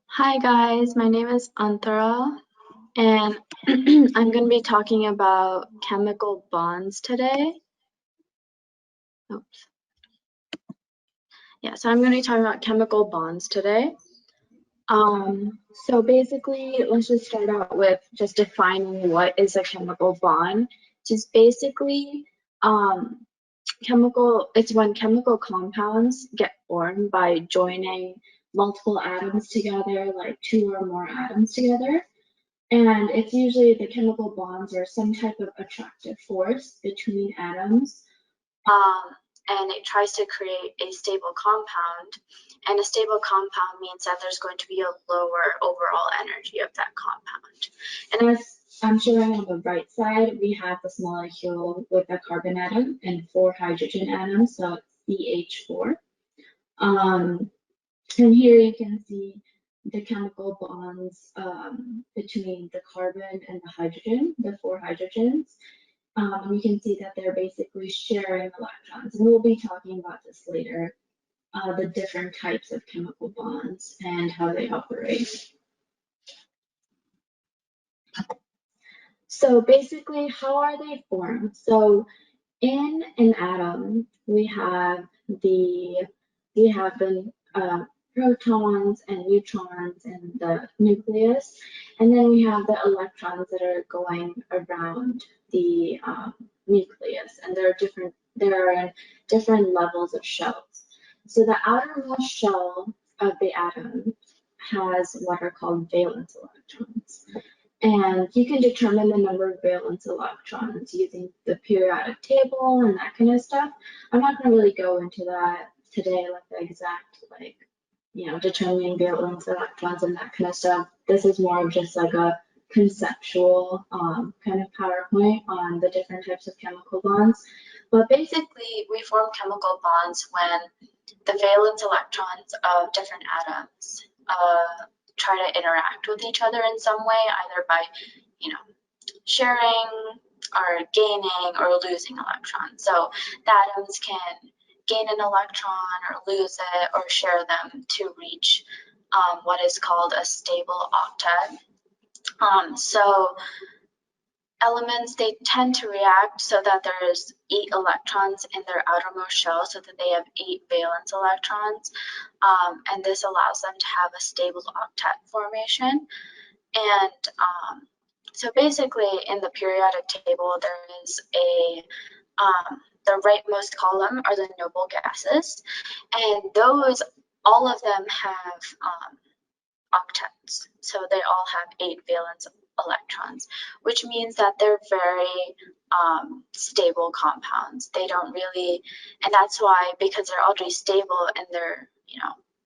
Hi guys, my name is Antara and I'm going to be talking about chemical bonds today. Oops. Yeah, so I'm going to be talking about chemical bonds today. So basically, let's just start out with just defining what is a chemical bond. Just basically, it's when chemical compounds get formed by joining multiple atoms together, like two or more atoms together. And it's usually the chemical bonds or some type of attractive force between atoms. And it tries to create a stable compound. And a stable compound means that there's going to be a lower overall energy of that compound. And as I'm showing on the right side, we have this molecule with a carbon atom and 4 hydrogen atoms, so it's CH4. And here you can see the chemical bonds between the carbon and the hydrogen, the 4 hydrogens. You can see that they're basically sharing electrons. And we'll be talking about this later, the different types of chemical bonds and how they operate. So basically, how are they formed? So in an atom, we have the protons and neutrons in the nucleus, and then we have the electrons that are going around the nucleus, and there are in different levels of shells. So the outermost shell of the atom has what are called valence electrons. And you can determine the number of valence electrons using the periodic table and that kind of stuff. I'm not going to really go into that today, like the exact, determining valence electrons and that kind of stuff. This is more of just like a conceptual kind of PowerPoint on the different types of chemical bonds. But basically, we form chemical bonds when the valence electrons of different atoms try to interact with each other in some way, either by, sharing or gaining or losing electrons. So the atoms can gain an electron or lose it or share them to reach what is called a stable octet. So elements, they tend to react so that there's 8 electrons in their outermost shell, so that they have 8 valence electrons, and this allows them to have a stable octet formation. And so basically in the periodic table, there is the rightmost column are the noble gases, and those, all of them have octets, so they all have 8 valence electrons, which means that they're very stable compounds. They don't really, and that's why, because they're already stable in their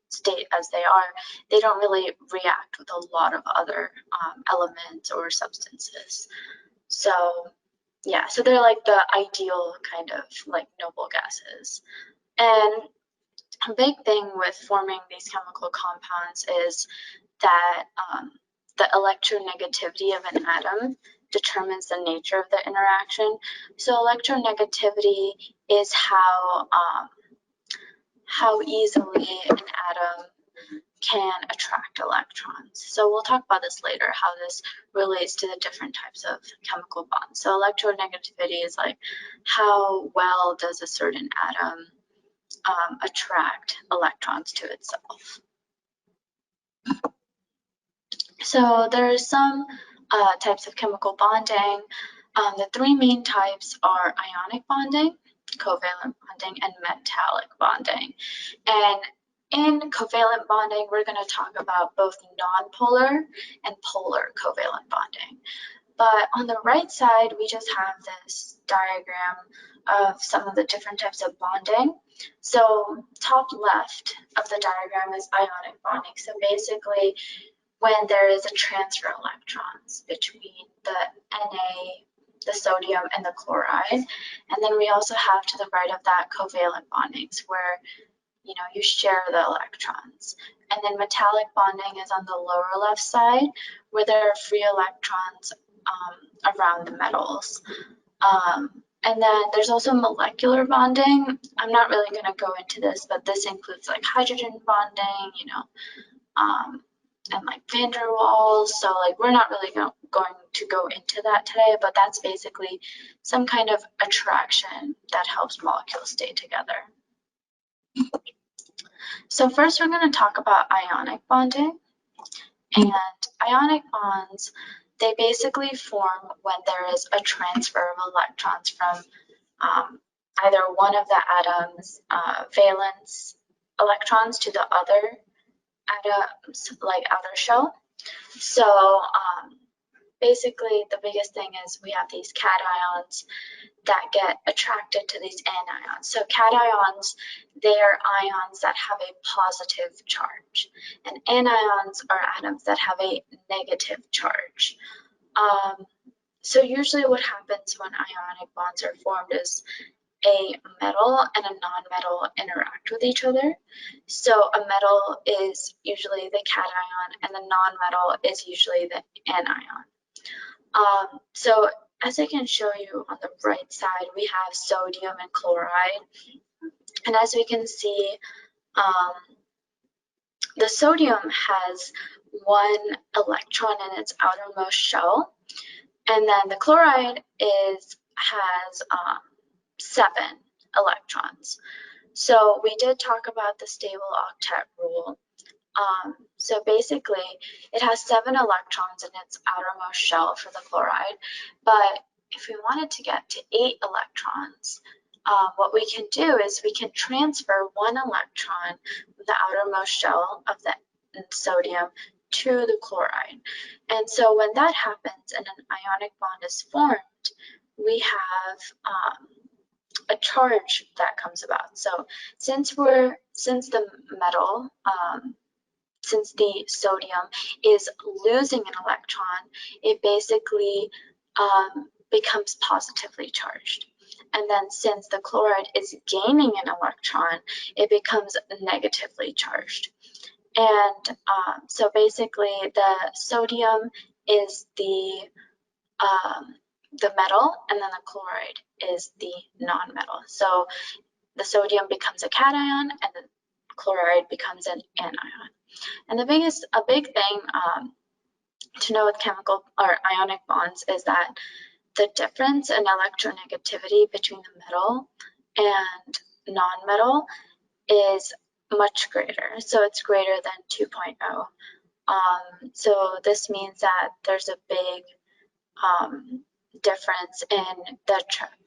state as they are, they don't really react with a lot of other elements or substances. So yeah, so they're like the ideal kind of like noble gases. And a big thing with forming these chemical compounds is that the electronegativity of an atom determines the nature of the interaction. So electronegativity is how easily an atom can attract electrons. So we'll talk about this later, how this relates to the different types of chemical bonds. So electronegativity is like how well does a certain atom attract electrons to itself. So there are some types of chemical bonding. The 3 main types are ionic bonding, covalent bonding, and metallic bonding. And in covalent bonding, we're going to talk about both nonpolar and polar covalent bonding. But on the right side, we just have this diagram of some of the different types of bonding. So top left of the diagram is ionic bonding. So basically, when there is a transfer of electrons between the Na, the sodium, and the chloride. And then we also have to the right of that covalent bondings, where you share the electrons. And then metallic bonding is on the lower left side, where there are free electrons around the metals. And then there's also molecular bonding. I'm not really going to go into this, but this includes like hydrogen bonding, and like van der Waals. So like we're not really going to go into that today, but that's basically some kind of attraction that helps molecules stay together. So first we're going to talk about ionic bonding. And ionic bonds, they basically form when there is a transfer of electrons from either one of the atoms' valence electrons to the other atoms, like outer shell. So basically the biggest thing is we have these cations that get attracted to these anions. So cations, they are ions that have a positive charge, and anions are atoms that have a negative charge. So usually what happens when ionic bonds are formed is a metal and a non-metal interact with each other. So a metal is usually the cation and the non-metal is usually the anion. So as I can show you on the right side, we have sodium and chloride. And as we can see, the sodium has 1 electron in its outermost shell, and then the chloride has 7 electrons. So we did talk about the stable octet rule. So basically, it has 7 electrons in its outermost shell for the chloride, but if we wanted to get to 8 electrons, what we can do is we can transfer 1 electron from the outermost shell of the sodium to the chloride. And so when that happens and an ionic bond is formed, we have a charge that comes about. So since the metal, since the sodium is losing an electron, it basically becomes positively charged. And then since the chloride is gaining an electron, it becomes negatively charged. And so basically the sodium is the metal, and then the chloride is the non-metal. So the sodium becomes a cation and the chloride becomes an anion. And a big thing to know with chemical or ionic bonds is that the difference in electronegativity between the metal and non-metal is much greater. So it's greater than 2.0. So this means that there's a big difference in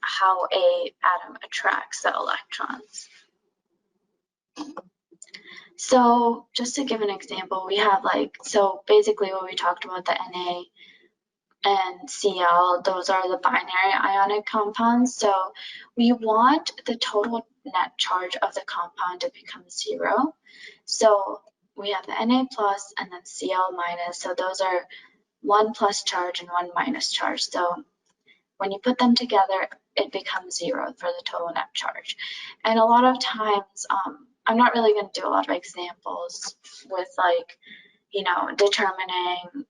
how a atom attracts the electrons. So just to give an example, we have so basically what we talked about, the Na and Cl, those are the binary ionic compounds. So we want the total net charge of the compound to become 0. So we have the Na plus and then Cl minus. So those are 1 plus charge and 1 minus charge. So when you put them together, it becomes 0 for the total net charge. And a lot of times, I'm not really going to do a lot of examples with determining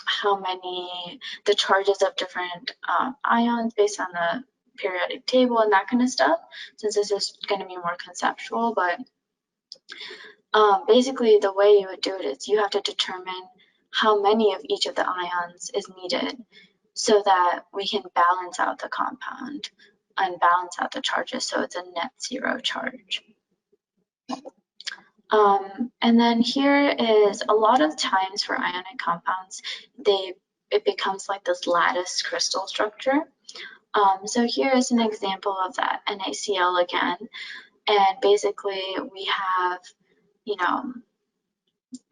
how many, the charges of different ions based on the periodic table and that kind of stuff, since this is going to be more conceptual. But basically the way you would do it is you have to determine how many of each of the ions is needed so that we can balance out the compound and balance out the charges so it's a net 0 charge. And then here is a lot of times for ionic compounds, it becomes like this lattice crystal structure. So here is an example of that NaCl again. And basically we have,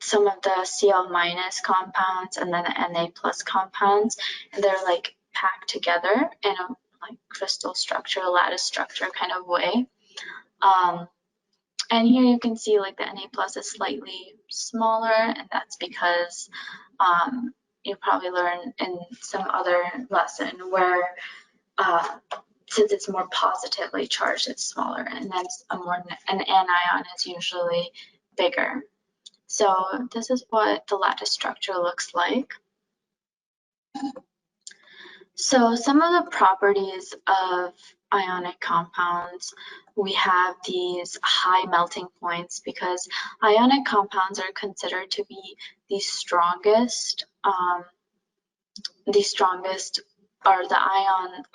some of the Cl minus compounds and then the Na plus compounds, and they're like packed together in a crystal structure, lattice structure kind of way. And here you can see the Na plus is slightly smaller, and that's because you probably learned in some other lesson where since it's more positively charged, it's smaller, and then an anion is usually bigger. So this is what the lattice structure looks like. So some of the properties of ionic compounds, we have these high melting points because ionic compounds are considered to be the strongest, or the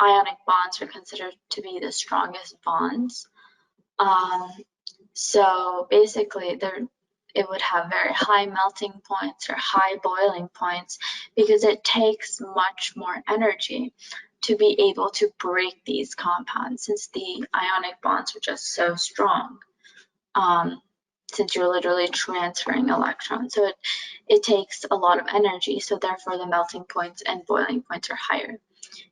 ionic bonds are considered to be the strongest bonds. So basically, it would have very high melting points or high boiling points because it takes much more energy to be able to break these compounds since the ionic bonds are just so strong. Since you're literally transferring electrons, so it takes a lot of energy, so therefore the melting points and boiling points are higher.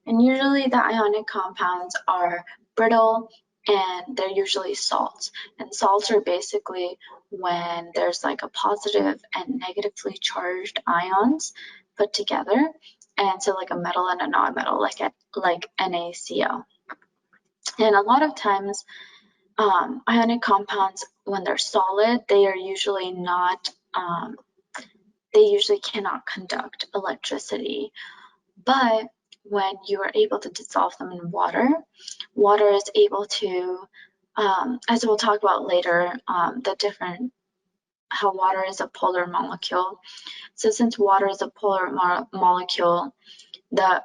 And usually the ionic compounds are brittle and they're usually salts. And salts are basically when there's like a positive and negatively charged ions put together. And so like a metal and a non-metal, like NaCl. And a lot of times ionic compounds, when they're solid, they are usually not, they usually cannot conduct electricity. But when you are able to dissolve them in water, water is able to, as we'll talk about later, how water is a polar molecule. So since water is a polar molecule, the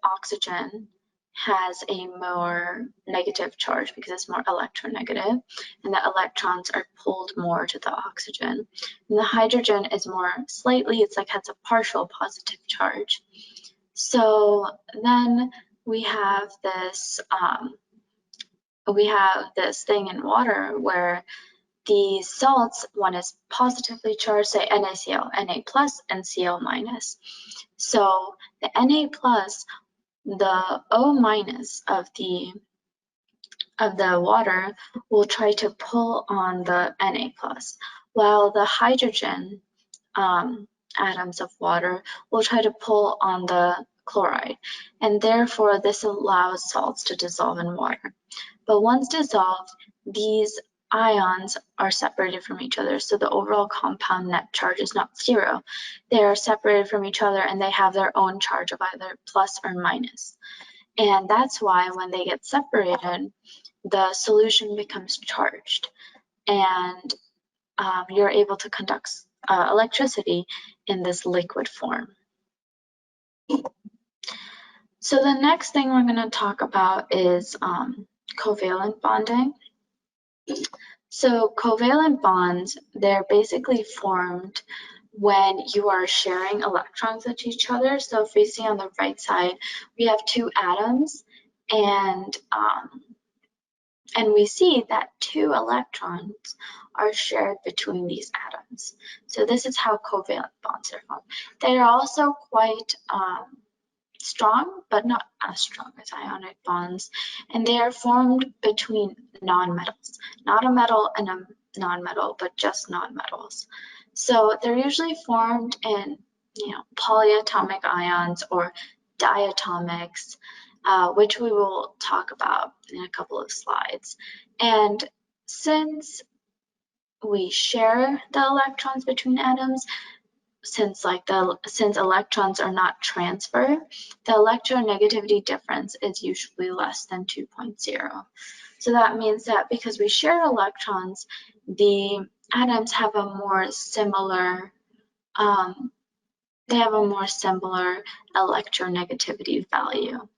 oxygen has a more negative charge because it's more electronegative, and the electrons are pulled more to the oxygen. And the hydrogen is more slightly, it's like has a partial positive charge. So then we have this thing in water where the salts, one is positively charged, say NaCl, Na plus and Cl minus. So the Na plus, the O minus of the water will try to pull on the Na plus, while the hydrogen atoms of water will try to pull on the chloride, and therefore this allows salts to dissolve in water. But once dissolved, these ions are separated from each other, so the overall compound net charge is not zero. They are separated from each other and they have their own charge of either plus or minus. And that's why when they get separated, the solution becomes charged, and you're able to conduct electricity in this liquid form. So the next thing we're going to talk about is covalent bonding. So covalent bonds, they're basically formed when you are sharing electrons with each other. So if we see on the right side, we have two atoms, and we see that two electrons are shared between these atoms. So this is how covalent bonds are formed. They are also quite strong, but not as strong as ionic bonds, and they are formed between nonmetals, not a metal and a nonmetal, but just nonmetals. So they're usually formed in, polyatomic ions or diatomics, which we will talk about in a couple of slides. And since we share the electrons between atoms, since electrons are not transferred, the electronegativity difference is usually less than 2.0. So that means that because we share electrons, the atoms have a more similar electronegativity value.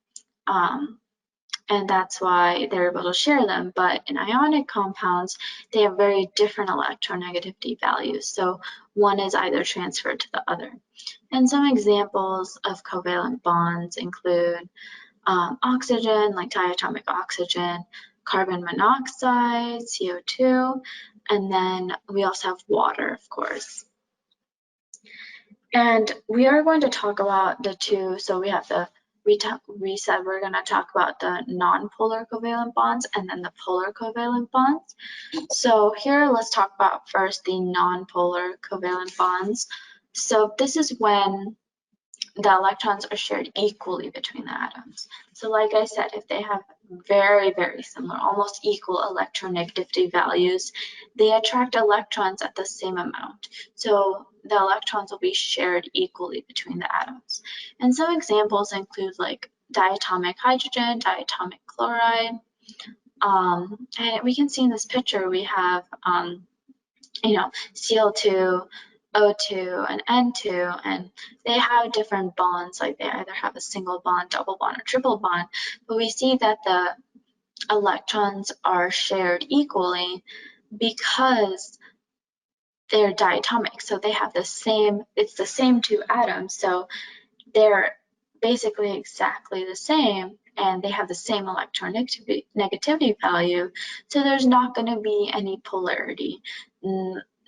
And that's why they're able to share them. But in ionic compounds, they have very different electronegativity values. So one is either transferred to the other. And some examples of covalent bonds include oxygen, like diatomic oxygen, carbon monoxide, CO2, and then we also have water, of course. And we are going to talk about the two, so we have we said we're going to talk about the non-polar covalent bonds and then the polar covalent bonds. So here, let's talk about first the non-polar covalent bonds. So this is when the electrons are shared equally between the atoms. So like I said, if they have very, very similar, almost equal electronegativity values, they attract electrons at the same amount. So the electrons will be shared equally between the atoms. And some examples include like diatomic hydrogen, diatomic chloride. And we can see in this picture we have, Cl2, O2, and N2, and they have different bonds, like they either have a single bond, double bond, or triple bond, but we see that the electrons are shared equally because they're diatomic, so they have the same, it's the same two atoms, so they're basically exactly the same, and they have the same electronegativity value, so there's not going to be any polarity.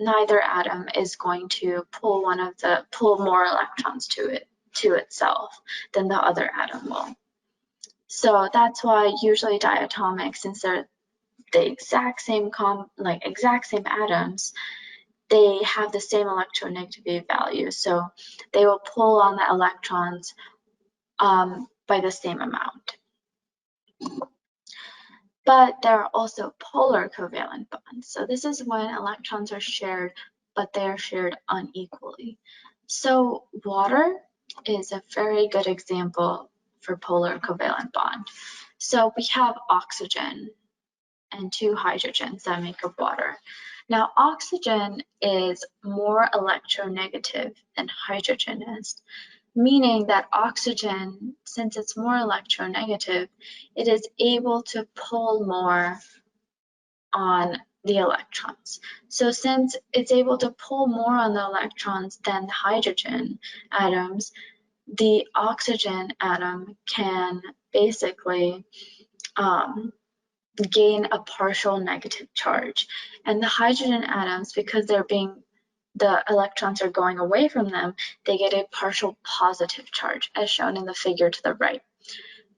Neither atom is going to pull more electrons to itself than the other atom will. So that's why usually diatomic, since they're the exact same atoms, they have the same electronegativity value, so they will pull on the electrons by the same amount. But there are also polar covalent bonds. So this is when electrons are shared, but they are shared unequally. So water is a very good example for polar covalent bond. So we have oxygen and two hydrogens that make up water. Now, oxygen is more electronegative than hydrogen is, meaning that oxygen, since it's more electronegative, it is able to pull more on the electrons. So since it's able to pull more on the electrons than the hydrogen atoms, the oxygen atom can basically gain a partial negative charge. And the hydrogen atoms, because the electrons are going away from them, they get a partial positive charge, as shown in the figure to the right.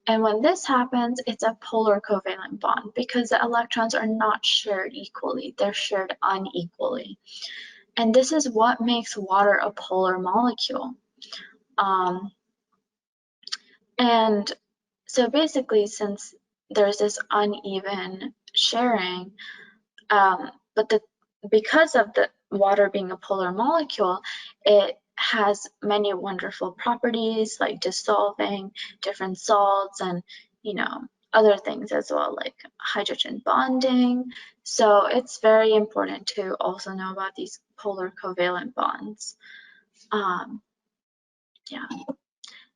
And when this happens, it's a polar covalent bond because the electrons are not shared equally, they're shared unequally. And this is what makes water a polar molecule. And so basically, since there's this uneven sharing, because of the water being a polar molecule, it has many wonderful properties like dissolving different salts and other things as well, like hydrogen bonding. So it's very important to also know about these polar covalent bonds.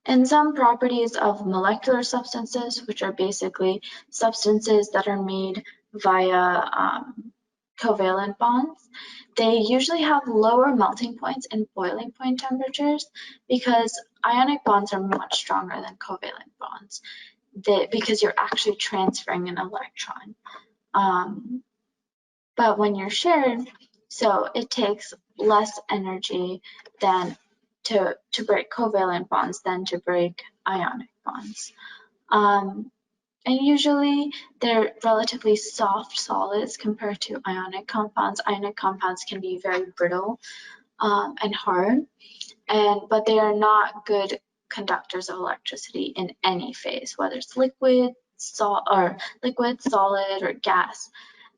And some properties of molecular substances, which are basically substances that are made via covalent bonds, they usually have lower melting points and boiling point temperatures because ionic bonds are much stronger than covalent bonds because you're actually transferring an electron. But when you're shared, so it takes less energy than to break covalent bonds than to break ionic bonds. And usually they're relatively soft solids compared to ionic compounds. Ionic compounds can be very brittle and hard, but they are not good conductors of electricity in any phase, whether it's liquid, solid, or gas.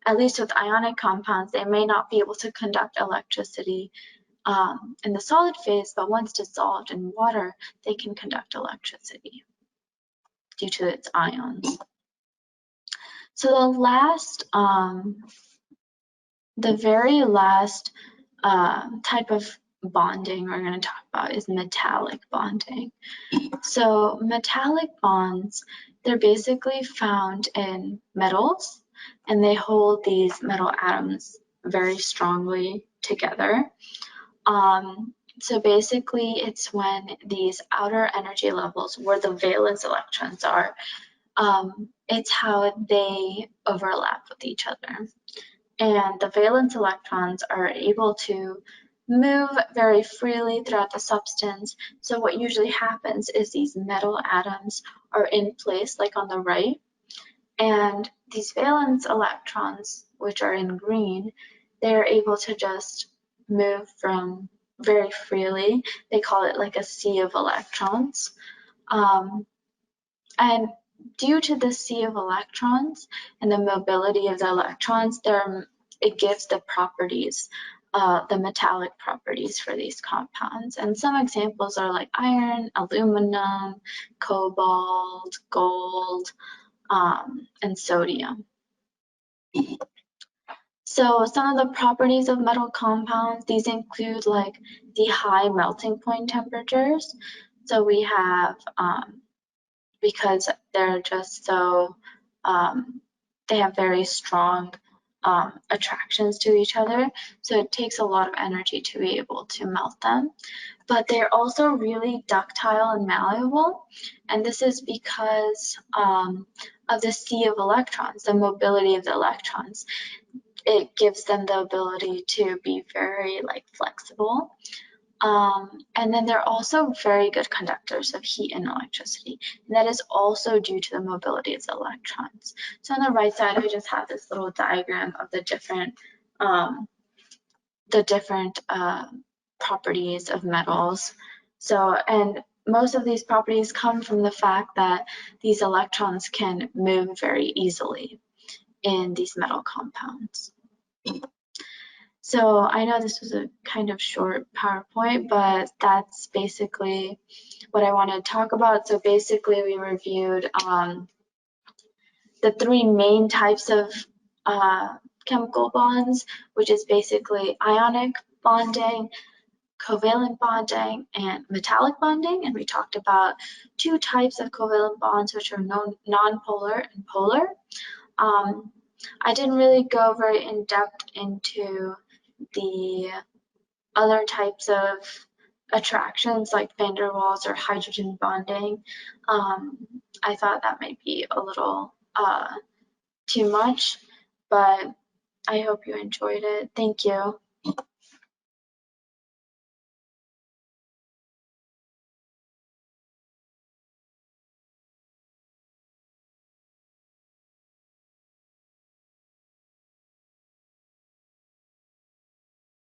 At least with ionic compounds, they may not be able to conduct electricity in the solid phase, but once dissolved in water, they can conduct electricity due to its ions. So the very last type of bonding we're going to talk about is metallic bonding. So metallic bonds, they're basically found in metals, and they hold these metal atoms very strongly together. So basically, it's when these outer energy levels, where the valence electrons are, it's how they overlap with each other. And the valence electrons are able to move very freely throughout the substance. So what usually happens is these metal atoms are in place, like on the right, and these valence electrons, which are in green, they're able to just move from very freely. They call it like a sea of electrons. And due to the sea of electrons and the mobility of the electrons, it gives the properties the metallic properties for these compounds. And some examples are like iron, aluminum, cobalt, gold, and sodium. So some of the properties of metal compounds, these include like the high melting point temperatures. So we have, because they're just so, they have very strong attractions to each other, so it takes a lot of energy to be able to melt them. But they're also really ductile and malleable, and this is because of the sea of electrons, the mobility of the electrons. It gives them the ability to be very flexible. And then they're also very good conductors of heat and electricity. And that is also due to the mobility of the electrons. So on the right side, I just have this little diagram of the different properties of metals. So, and most of these properties come from the fact that these electrons can move very easily in these metal compounds. So I know this was a kind of short PowerPoint, but that's basically what I wanted to talk about. So basically we reviewed the three main types of chemical bonds, which is basically ionic bonding, covalent bonding, and metallic bonding. And we talked about two types of covalent bonds, which are nonpolar and polar. I didn't really go very in depth into the other types of attractions like van der Waals or hydrogen bonding. I thought that might be a little too much, but I hope you enjoyed it. Thank you.